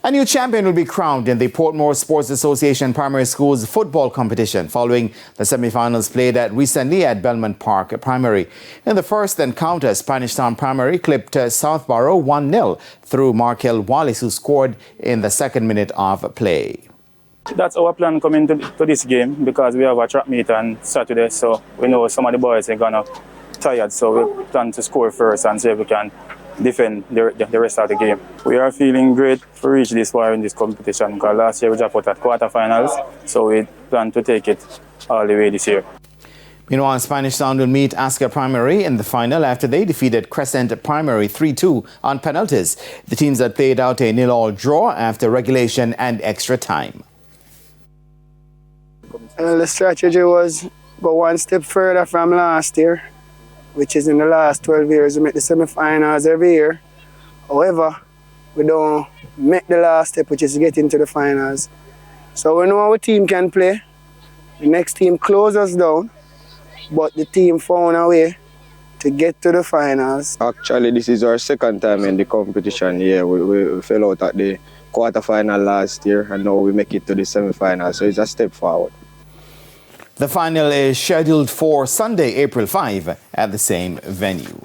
A new champion will be crowned in the Portmore Sports Association Primary Schools football competition following the semi-finals played recently at Belmont Park Primary. In the first encounter, Spanish Town Primary clipped Southborough 1-0 through Markel Wallace, who scored in the second minute of play. That's our plan coming to this game because we have a track meet on Saturday, so we know some of the boys are gonna tired, so we plan to score first and see if we can defend the rest of the game. We are feeling great to reach this far in this competition because last year we dropped out at quarterfinals, so we plan to take it all the way this year. Meanwhile, Spanish Town will meet Ascot Primary in the final after they defeated Crescent Primary 3-2 on penalties. The teams that played out a 0-0 draw after regulation and extra time. The strategy was go one step further from last year, which is in the last 12 years we make the semi-finals every year. However, we don't make the last step, which is get into the finals. So we know our team can play. The next team closed us down, but the team found a way to get to the finals. Actually, this is our second time in the competition. Yeah, we fell out at the quarterfinal last year, and now we make it to the semi-final, so it's a step forward. The final is scheduled for Sunday, April 5 at the same venue.